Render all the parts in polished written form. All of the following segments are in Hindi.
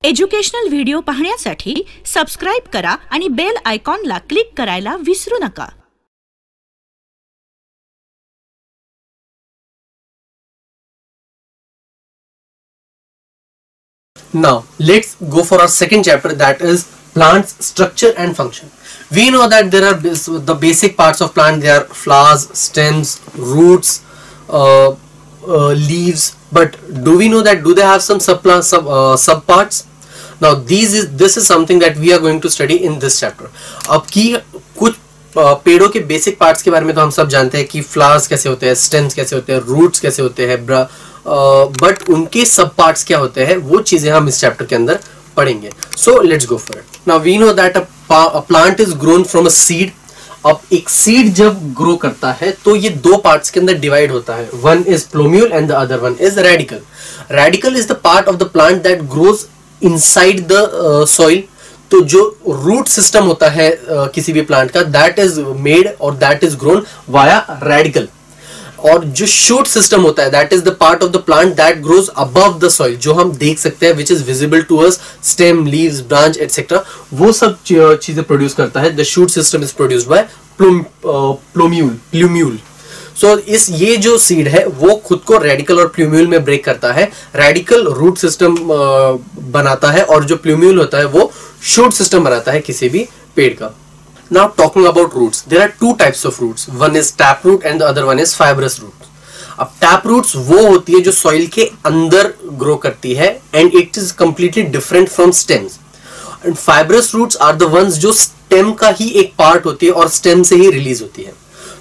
एज्युकेशनल व्हिडिओ पाहण्यासाठी सबस्क्राइब करा आणि बेल आयकॉनला क्लिक करायला विसरू नका. Now let's go for our second chapter, that is plants structure and function. We know that there are the basic parts of plant. They are flowers, stems, roots, leaves. But do we know that do they have some sub parts? Now this is something that we are going to study in this chapter. अब की कुछ पेड़ों के बेसिक पार्ट्स के बारे में तो हम सब जानते हैं कि फ्लावर्स कैसे होते हैं, स्टेम्स कैसे होते हैं, रूट्स कैसे होते हैं, बट उनके सब पार्ट्स क्या होते हैं वो चीजें हम इस चैप्टर के अंदर पढ़ेंगे. So let's go for it. Now we know that a plant is grown from a seed. अब एक सीड जब ग्रो करता है तो ये दो पार्ट्स के अंदर डिवाइड होता है. One is plumule and the other one is radical. Radical is the part of the plant that grows inside the soil. तो जो रूट सिस्टम होता है किसी भी प्लांट का, दैट इज मेड और that is grown via radicle. और जो शूट सिस्टम होता है, that is the part of the plant that grows above the soil, जो हम देख सकते हैं, which is visible to us, stem, leaves, branch etcetera, वो सब चीजें प्रोड्यूस करता है. The shoot system is produced by plumule. So ये जो सीड है वो खुद को रेडिकल और प्लूम्यूल में ब्रेक करता है. रेडिकल रूट सिस्टम बनाता है और जो प्लूम्यूल होता है वो शूट सिस्टम बनाता है किसी भी पेड़ का. Now talking about roots, there are two types of roots. One is taproot and the other one is fibrous root. अब taproots वो होती है जो सॉइल के अंदर ग्रो करती है and it is completely different from stems. And fibrous roots are the ones जो stem का ही एक पार्ट होती है और stem से ही रिलीज होती है.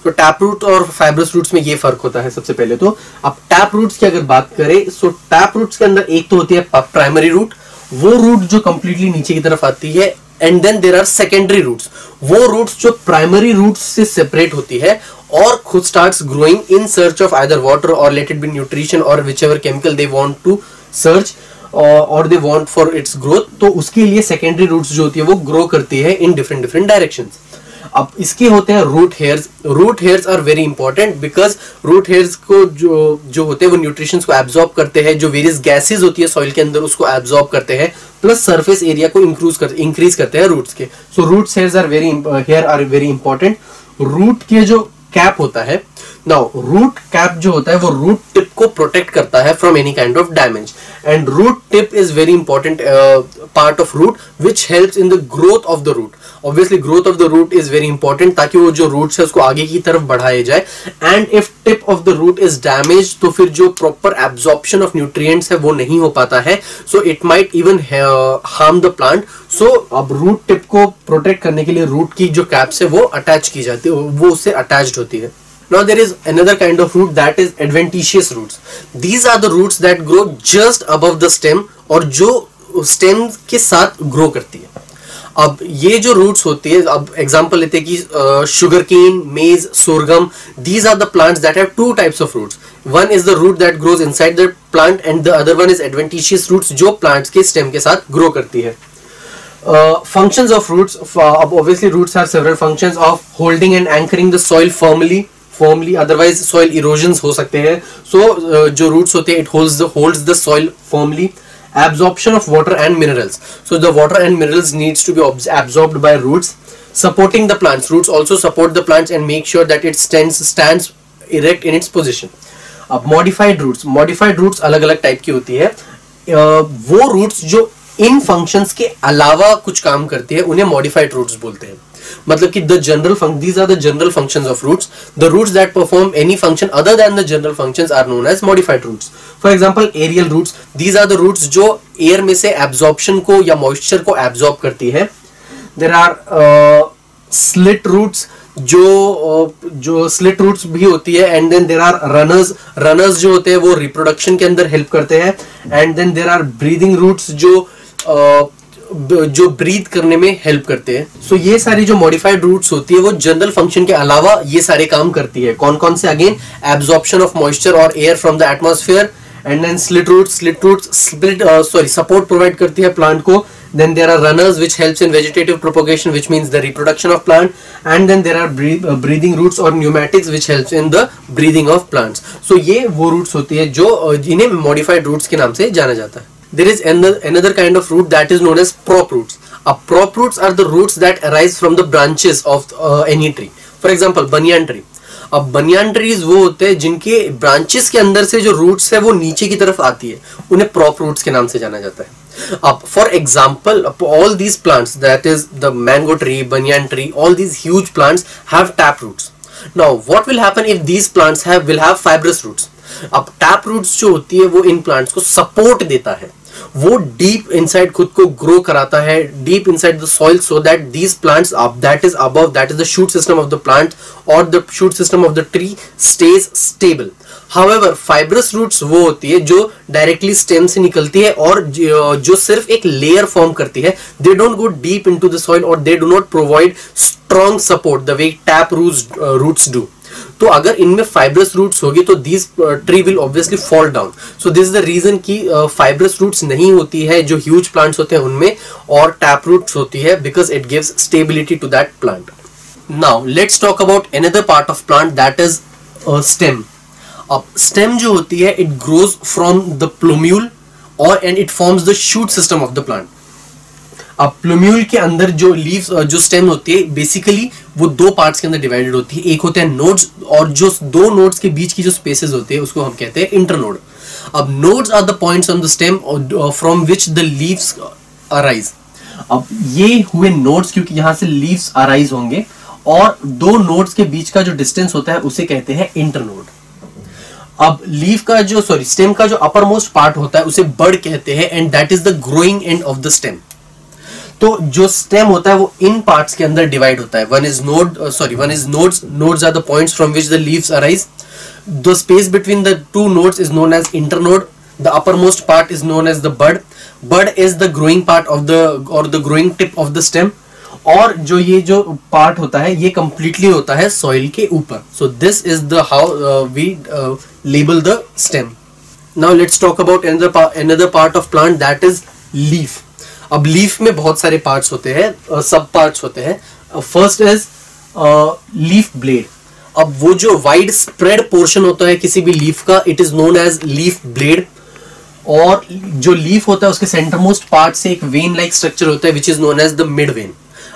तो टैपरूट और फाइब्रस रूट्स में ये फर्क होता है सबसे पहले तो. अब टैप रूट्स की अगर बात करें, सो टैप रूट्स के अंदर एक तो होती है प्राइमरी रूट, वो रूट जो कंप्लीटली नीचे की तरफ आती है, and then there are secondary roots, वो रूट्स जो प्राइमरी रूट्स से सेपरेट होती है और खुद starts growing in search of either water और लेट इट बी न्यूट्रिशन और whichever chemical they want to search और they want for its growth. तो उसके लिए सेकेंडरी रूट्स जो होती है वो ग्रो करती है इन डिफरेंट डायरेक्शंस. अब इसके होते हैं root hairs. Root hairs are very important because root hairs को जो होते हैं वो न्यूट्रिशंस को एब्जॉर्ब करते हैं, जो वेरियस गैसेस होती है सॉइल के अंदर उसको एब्जॉर्ब करते हैं, प्लस सरफेस एरिया को इंक्रीज करते हैं रूट्स के. So root hairs are very important. Root के जो कैप होता है, नाउ रूट कैप जो होता है वो रूट टिप को प्रोटेक्ट करता है from any kind of damage, and root tip is very important part of root which helps in the growth of the root. Obviously growth of the root is very important ताकि वो जो रूट्स है उसको आगे की तरफ बढ़ाया जाए. And if tip of the root is damage तो फिर जो प्रॉपर एब्जॉर्प्शन ऑफ न्यूट्रिएंट्स है वो नहीं हो पाता है, so it might even harm the plant. So अब रूट टिप को प्रोटेक्ट करने के लिए रूट की जो कैप्स है वो अटैच की जाती है, वो उससे अटैच्ड होती है. Now there is another kind of root that is adventitious roots. These are the roots that grow just above the stem और जो stem के साथ grow करती है. अब ये जो रूट्स होती है, अब एग्जांपल लेते हैं कि शुगर केन, मेज, sorghum, these are the plants that have two types of roots. One is the root that grows inside the plant and the other one is adventitious roots जो plants के stem के साथ grow करती है. Functions of roots, obviously roots have several functions of holding and anchoring the soil firmly, otherwise soil erosions हो सकते हैं. So जो roots होते हैं, it holds the soil firmly. Absorption of water and minerals, so the water and minerals needs to be absorbed by roots. Supporting the plants, roots also support the plants and make sure that it stands erect in its position. अब modified roots अलग अलग टाइप की होती है. वो roots जो इन फंक्शंस के अलावा कुछ काम करती है उन्हें मॉडिफाइड रूट्स बोलते हैं. मतलब कि these are the general functions of roots. The roots that perform any function other than the general functions are known as modified roots. For example, aerial roots. These are the roots जो एयर में से एब्जॉर्प्शन को या मॉइस्चर को एब्जॉर्ब करती है. There are slit roots जो स्लिट रूट्स भी होती है, and then there are runners जो होते हैं वो रिप्रोडक्शन के अंदर हेल्प करते हैं, and then there are breathing roots जो ब्रीथ करने में हेल्प करते हैं. सो ये सारी जो मॉडिफाइड रूट्स होती है वो जनरल फंक्शन के अलावा ये सारे काम करती है. कौन कौन से? अगेन एब्जॉर्प्शन ऑफ मॉइस्चर और air from the atmosphere, and then slit roots support provide करती है प्लांट को. Then there are runners which helps in vegetative propagation, which means the reproduction of plant, and then there are breathing roots or pneumatics which helps in the breathing of plants. So ये वो roots होती है जो जिन्हें modified roots के नाम से जाना जाता है. there is another kind of root that is known as prop roots. Prop roots are the roots that arise from the branches of any tree. For example, banyan tree. अब बनियान ट्रीज वो होते हैं जिनके ब्रांचेस के अंदर से जो रूट्स है वो नीचे की तरफ आती है, उन्हें प्रॉप रूट्स के नाम से जाना जाता है. अब for example, all these plants, that is the mango tree, banyan tree, all these huge plants have tap roots. Now what will happen if these plants will have fibrous roots. अब टैप रूट्स जो होती है वो इन प्लांट्स को सपोर्ट देता है, वो डीप इनसाइड खुद को ग्रो कराता है, deep inside the soil, so that these plants that is above, that is the shoot system of the plant और the shoot system of the tree stays stable. However fibrous roots वो होती है जो डायरेक्टली स्टेम से निकलती है और जो सिर्फ एक लेयर फॉर्म करती है. They don't go deep into the soil और they do not provide strong support the way tap roots do. तो अगर इनमें फाइब्रस रूट्स होगी तो this tree will obviously fall down. So this is the reason कि फाइब्रस रूट्स नहीं होती है जो ह्यूज प्लांट्स होते हैं उनमें, और टैप रूट्स होती है because it gives stability to that plant. Now let's talk about another part of plant, that is stem. अब स्टेम जो होती है it grows from the plumule और and it forms the shoot system of the plant. अब प्लूम्यूल के अंदर जो लीव्स जो स्टेम होती है बेसिकली वो दो पार्ट्स के अंदर डिवाइडेड होती है. एक होते हैं नोड्स, और जो दो नोड्स के बीच की जो स्पेसेस होते हैं उसको हम कहते हैं इंटरनोड. अब nodes are the points on the stem from which the leaves arise. अब ये हुए नोड्स क्योंकि यहां से लीव्स अराइज होंगे, और दो नोड्स के बीच का जो डिस्टेंस होता है उसे कहते हैं इंटरनोड. अब लीव का जो स्टेम का जो अपर मोस्ट पार्ट होता है उसे बड कहते हैं, and that is the growing end of the stem. तो जो स्टेम होता है वो इन पार्ट्स के अंदर डिवाइड होता है. One is nodes. Nodes are the points from which the leaves arise. The space between the two nodes is known as internode. The uppermost part is known as the bud. Bud is the growing part of the growing tip of the stem. और जो ये जो पार्ट होता है ये कंप्लीटली होता है सॉइल के ऊपर. So this is the how we label the stem. Now let's talk about another part of plant, that is leaf. अब लीफ में बहुत सारे पार्ट्स होते हैं, सब पार्ट्स होते हैं. First is leaf blade. अब वो जो वाइड स्प्रेड पोर्शन होता है किसी भी लीफ का, it is known as leaf blade. और जो लीफ होता है उसके सेंटर मोस्ट पार्ट से एक वेन लाइक स्ट्रक्चर होता है which is known as the mid vein.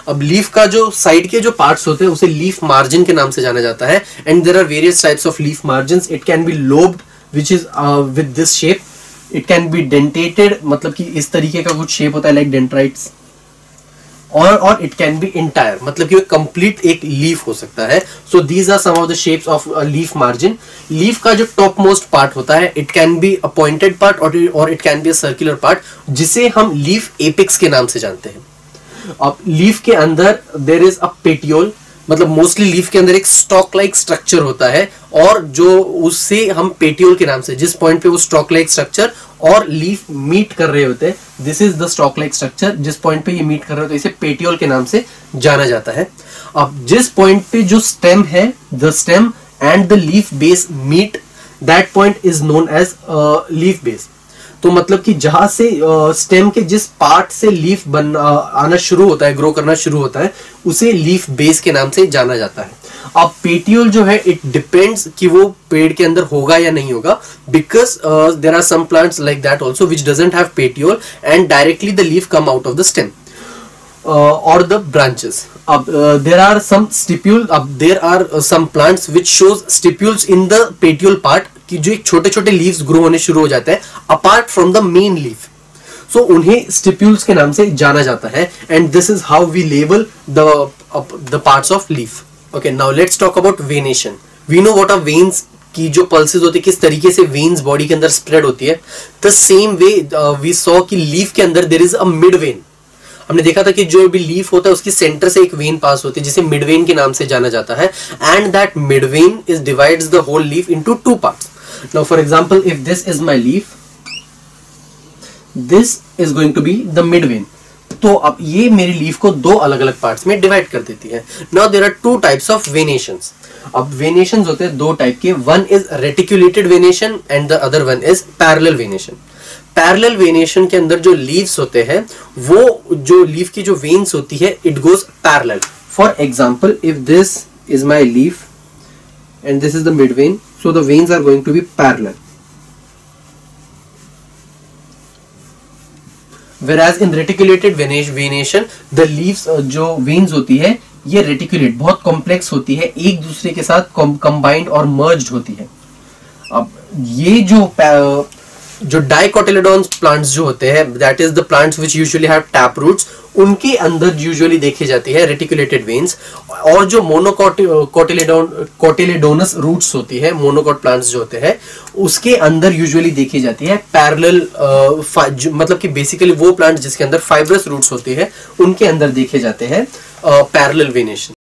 अब लीफ का जो साइड के जो पार्ट्स होते हैं उसे लीफ मार्जिन के नाम से जाना जाता है. And there are various types of leaf margin. It can be lobed which is with this shape. It can be dentated, मतलब कि इस तरीके का कुछ शेप होता है लाइक डेंड्राइट्स. और इट कैन बी इंटायर, मतलब कि कंप्लीट एक लीफ हो सकता है. So these are some of the shapes of leaf margin. Leaf का जो टॉप मोस्ट पार्ट होता है it can be a pointed part और it can be a circular part, जिसे हम लीफ एपिक्स के नाम से जानते हैं. अब लीफ के अंदर देयर इज अ पेटियोल, मतलब मोस्टली लीफ के अंदर एक स्टॉक लाइक स्ट्रक्चर होता है, और जो उससे हम पेटियोल के नाम से, जिस पॉइंट पे वो स्टॉक लाइक स्ट्रक्चर और लीफ मीट कर रहे होते हैं, this is the stock like structure. जिस पॉइंट पे ये मीट कर रहे होते हैं इसे पेटियोल के नाम से जाना जाता है. अब जिस पॉइंट पे जो स्टेम है, the stem and the leaf base meet, that point is known as leaf base. तो मतलब कि जहां से स्टेम के जिस पार्ट से लीफ आना शुरू होता है, ग्रो करना शुरू होता है, उसे लीफ बेस के नाम से जाना जाता है. अब पेटियोल जो है इट डिपेंड्स कि वो पेड़ के अंदर होगा या नहीं होगा, because there are some plants like that also which doesn't have petiole and directly the leaf come out of the stem or the branches. There are some stipule. There are some plants which shows stipules in the petiole part, कि जो एक छोटे छोटे लीव्स ग्रो होने शुरू हो जाते हैं apart from the main leaf. So उन्हें स्टिप्यूल्स के नाम से जाना जाता है. And this is how we label the parts of leaf. Okay, now let's talk about venation. We know what are veins, की जो पल्सेस होती है किस तरीके से वेन्स बॉडी के अंदर स्प्रेड होती है. The same way we saw कि लीफ के अंदर there is a mid vein. हमने देखा था कि जो भी लीफ होता है उसकी सेंटर से एक वेन पास होती है जिसे मिड वेन के नाम से जाना जाता है. And that mid vein is divides the whole leaf into two parts. Now for example, if this is my leaf, this is going to be the mid vein. तो अब ये मेरी लीफ को दो अलग अलग पार्ट्स में डिवाइड कर देती है. Now there are two types of venations. अब वेनेशंस होते हैं दो टाइप के. One is reticulated venation and the other one is parallel venation. Parallel venation के अंदर जो लीव्स होते हैं, वो जो लीफ की जो वेन्स होती है it goes parallel. For example, if this is my leaf and this is the mid vein, so the veins are going to be parallel. whereas in reticulated venation the leaves जो veins होती है ये रेटिकुलेट बहुत कॉम्प्लेक्स होती है, एक दूसरे के साथ कंबाइंड और मर्ज्ड होती है। अब ये जो डाइकोटिलेडोन्स प्लांट्स जो होते हैं, that is the plants which usually have tap roots, उनके अंदर यूजुअली देखी जाती है रेटिकुलेटेड वेन्स। और जो कोटिलेडोनस रूट्स होती है, मोनोकॉट प्लांट्स जो होते हैं, उसके अंदर यूजुअली देखी जाती है पैरेलल, मतलब कि बेसिकली वो प्लांट जिसके अंदर फाइब्रस रूट्स होती है उनके अंदर देखे जाते हैं पैरेलल वेनेशन।